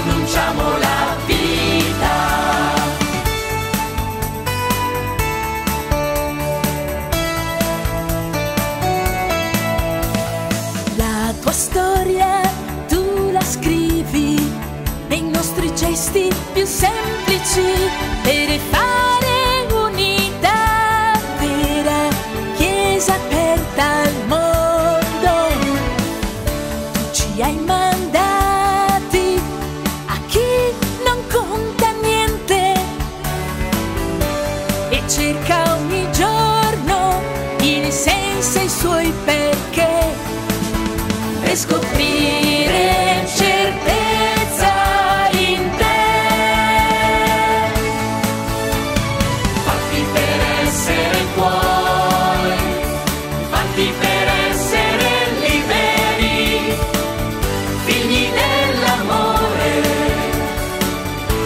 annunciamo la vita. La tua storia tu la scrivi nei nostri gesti più semplici per fare unità vera, chiesa aperta al mondo. Tu ci hai mandati a chi non conta niente e cerca ogni giorno il senso e i suoi perché, per scoprire certezza in te. Fatti per essere tuoi, fatti per essere liberi, figli dell'amore.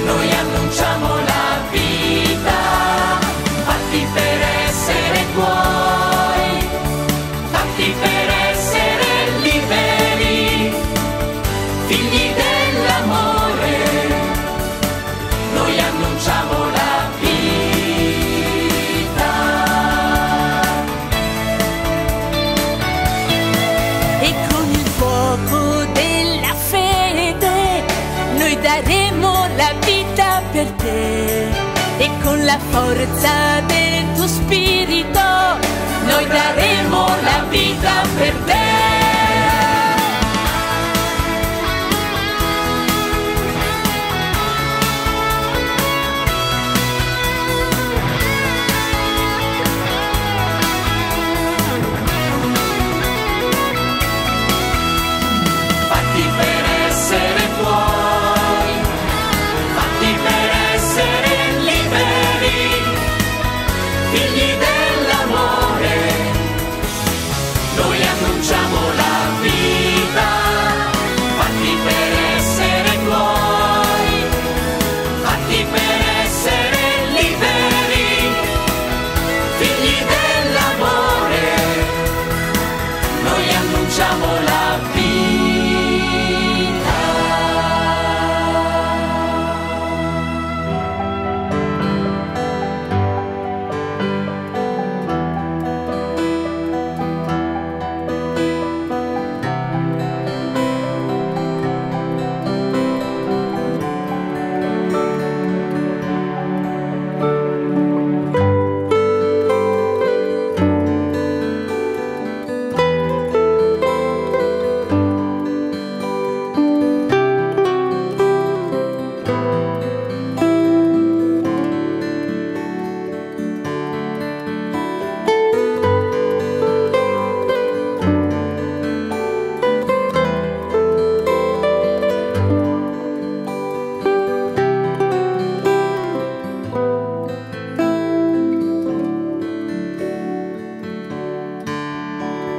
Noi annunciamo la vita. Fatti per essere tuoi, fatti per essere liberi, figli dell'amore. Noi annunciamo la vita. E con il fuoco della fede noi daremo la vita per te, e con la forza del tuo spirito noi daremo la vita per te. Fatti per essere tuoi, fatti per essere liberi, figli dell'amore. Noi annunciamo la vita. Fatti per essere tuoi, fatti per essere liberi, figli dell'amore. Noi annunciamo la vita.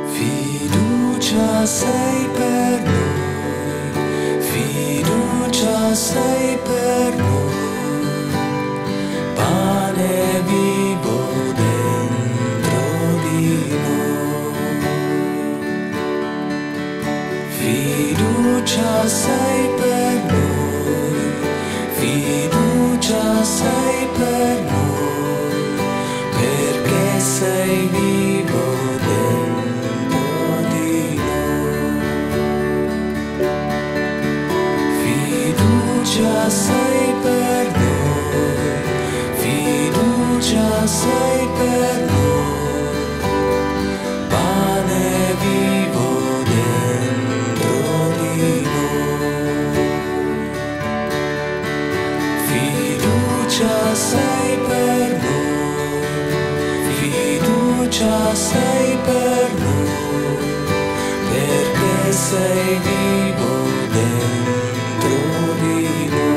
Fiducia sei per noi, fiducia sei per noi, pane vivo dentro di noi. Fiducia sei per noi, fiducia sei per noi, perché sei vivo dentro di noi. Fiducia sei per noi, fiducia sei per noi, pane vivo dentro di noi. Fiducia sei per noi, fiducia sei per noi, perché sei vivo dentro di noi.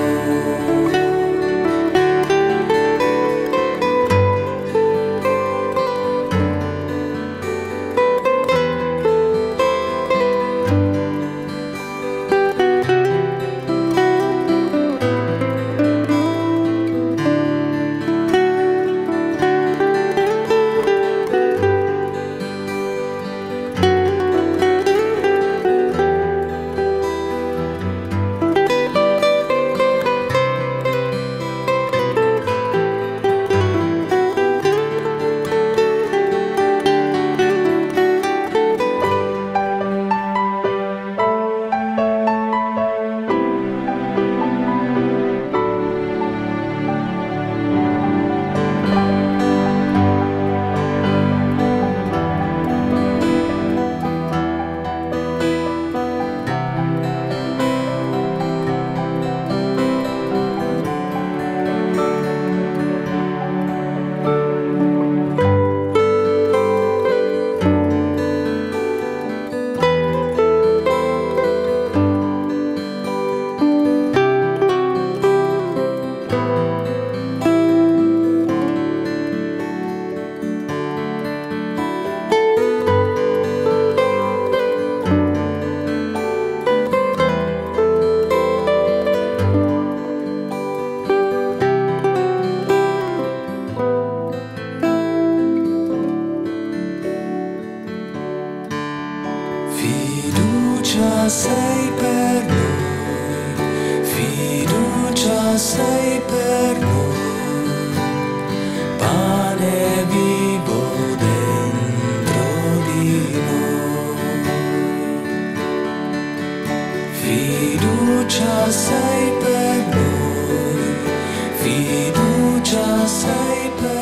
sei per noi, pane vivo dentro di noi. Fiducia sei per noi, fiducia sei per noi.